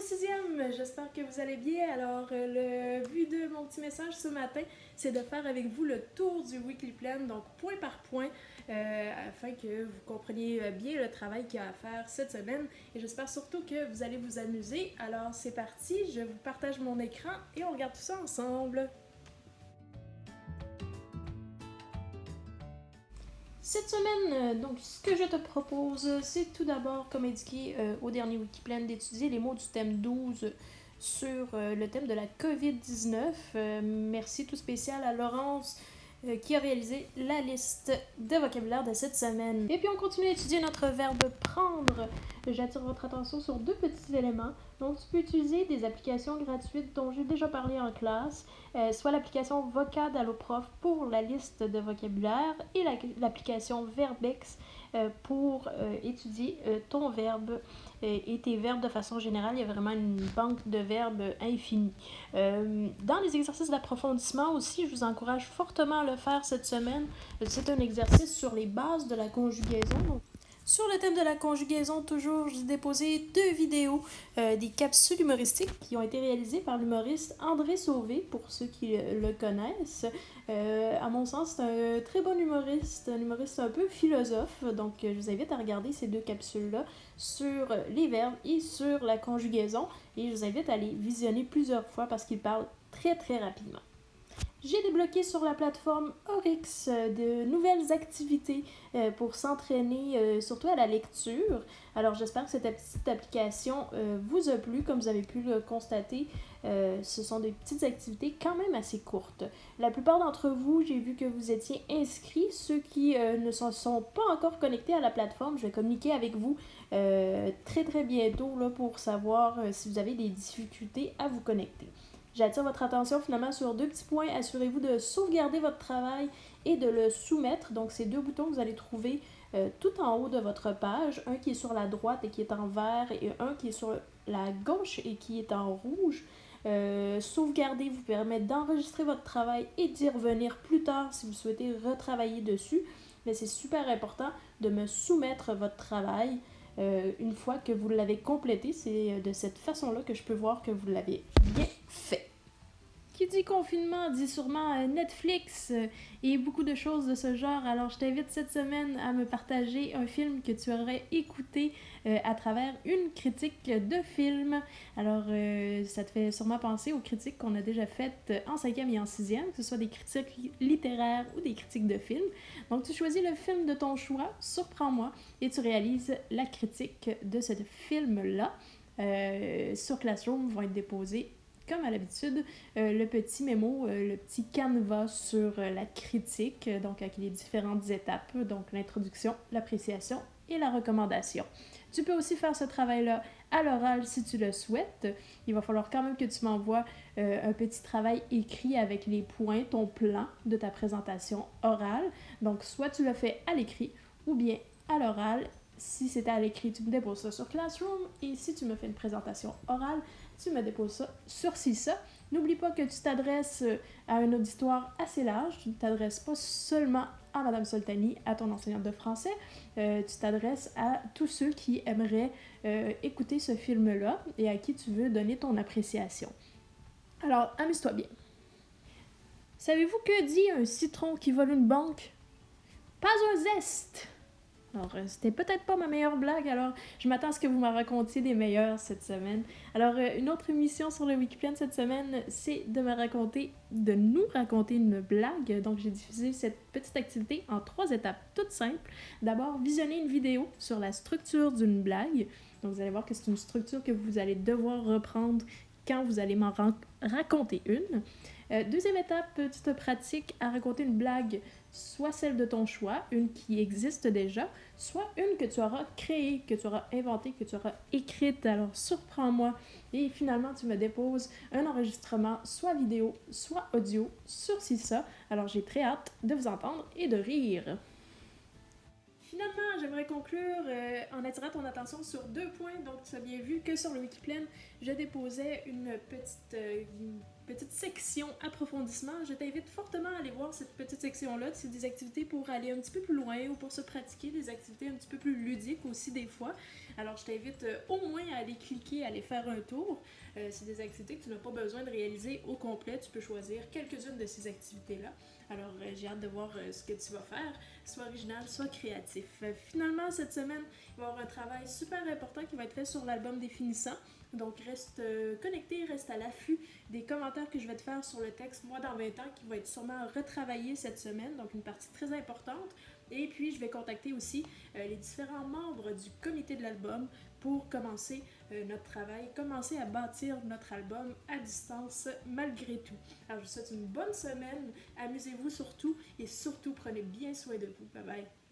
sixième, j'espère que vous allez bien. Alors, le but de mon petit message ce matin, c'est de faire avec vous le tour du weekly plan, donc point par point, afin que vous compreniez bien le travail qu'il y a à faire cette semaine. Et j'espère surtout que vous allez vous amuser. Alors, c'est parti, je vous partage mon écran et on regarde tout ça ensemble. Cette semaine, donc, ce que je te propose, c'est tout d'abord, comme indiqué au dernier Wikiplan, d'étudier les mots du thème 12 sur le thème de la COVID-19. Merci tout spécial à Laurence qui a réalisé la liste de vocabulaire de cette semaine. Et puis on continue à étudier notre verbe prendre. J'attire votre attention sur deux petits éléments. Donc tu peux utiliser des applications gratuites dont j'ai déjà parlé en classe, soit l'application Vocad Alloprof pour la liste de vocabulaire et l'application Verbex pour étudier ton verbe et tes verbes de façon générale. Il y a vraiment une banque de verbes infinie. Dans les exercices d'approfondissement aussi, je vous encourage fortement à le faire cette semaine. C'est un exercice sur les bases de la conjugaison. Sur le thème de la conjugaison, toujours, j'ai déposé deux vidéos, des capsules humoristiques qui ont été réalisées par l'humoriste André Sauvé, pour ceux qui le connaissent. À mon sens, c'est un très bon humoriste, un humoriste un peu philosophe. Donc, je vous invite à regarder ces deux capsules-là sur les verbes et sur la conjugaison. Et je vous invite à les visionner plusieurs fois parce qu'il parle très, très rapidement. J'ai débloqué sur la plateforme Oryx de nouvelles activités pour s'entraîner surtout à la lecture. Alors j'espère que cette petite application vous a plu. Comme vous avez pu le constater, ce sont des petites activités quand même assez courtes. La plupart d'entre vous, j'ai vu que vous étiez inscrits. Ceux qui ne se sont pas encore connectés à la plateforme, je vais communiquer avec vous très très bientôt là, pour savoir si vous avez des difficultés à vous connecter. J'attire votre attention finalement sur deux petits points. Assurez-vous de sauvegarder votre travail et de le soumettre. Donc, ces deux boutons que vous allez trouver tout en haut de votre page. Un qui est sur la droite et qui est en vert et un qui est sur la gauche et qui est en rouge. Sauvegarder vous permet d'enregistrer votre travail et d'y revenir plus tard si vous souhaitez retravailler dessus. Mais c'est super important de me soumettre votre travail. Une fois que vous l'avez complété, c'est de cette façon-là que je peux voir que vous l'avez bien fait. Qui dit confinement dit sûrement Netflix et beaucoup de choses de ce genre. Alors je t'invite cette semaine à me partager un film que tu aurais écouté à travers une critique de film. Alors ça te fait sûrement penser aux critiques qu'on a déjà faites en 5e et en 6e, que ce soit des critiques littéraires ou des critiques de films. Donc tu choisis le film de ton choix, surprends-moi, et tu réalises la critique de ce film-là. Sur Classroom vont être déposés comme à l'habitude, le petit mémo, le petit canevas sur la critique, donc avec les différentes étapes, donc l'introduction, l'appréciation et la recommandation. Tu peux aussi faire ce travail-là à l'oral si tu le souhaites. Il va falloir quand même que tu m'envoies un petit travail écrit avec les points, ton plan de ta présentation orale. Donc, soit tu le fais à l'écrit ou bien à l'oral. Si c'était à l'écrit, tu me déposes ça sur Classroom. Et si tu me fais une présentation orale, tu me déposes ça sur CISA. N'oublie pas que tu t'adresses à un auditoire assez large. Tu ne t'adresses pas seulement à Madame Soltani, à ton enseignante de français. Tu t'adresses à tous ceux qui aimeraient écouter ce film-là et à qui tu veux donner ton appréciation. Alors, amuse-toi bien. Savez-vous que dit un citron qui vole une banque? Pas un zeste! Alors, c'était peut-être pas ma meilleure blague, alors je m'attends à ce que vous m'en racontiez des meilleures cette semaine. Alors, une autre mission sur le Wikiplan cette semaine, c'est de nous raconter une blague. Donc, j'ai diffusé cette petite activité en 3 étapes toutes simples. D'abord, visionner une vidéo sur la structure d'une blague. Donc, vous allez voir que c'est une structure que vous allez devoir reprendre quand vous allez m'en raconter une. Deuxième étape, tu te pratiques à raconter une blague, soit celle de ton choix, une qui existe déjà, soit une que tu auras créée, que tu auras inventée, que tu auras écrite. Alors surprends-moi et finalement tu me déposes un enregistrement, soit vidéo, soit audio, sur CISA. Alors j'ai très hâte de vous entendre et de rire. Finalement, j'aimerais conclure en attirant ton attention sur 2 points. Donc, tu as bien vu que sur le Wikiplan, je déposais une petite section approfondissement. Je t'invite fortement à aller voir cette petite section-là. C'est des activités pour aller un petit peu plus loin ou pour se pratiquer, des activités un petit peu plus ludiques aussi des fois. Alors je t'invite au moins à aller cliquer, à aller faire un tour. C'est des activités que tu n'as pas besoin de réaliser au complet. Tu peux choisir quelques-unes de ces activités-là. Alors j'ai hâte de voir ce que tu vas faire, soit original, soit créatif. Finalement, cette semaine, il va y avoir un travail super important qui va être fait sur l'album Définissant. Donc reste connecté, reste à l'affût des commentaires que je vais te faire sur le texte Moi dans 20 ans qui va être sûrement retravaillé cette semaine, donc une partie très importante. Et puis je vais contacter aussi les différents membres du comité de l'album pour commencer notre travail, commencer à bâtir notre album à distance malgré tout. Alors je vous souhaite une bonne semaine, amusez-vous surtout et surtout prenez bien soin de vous. Bye bye!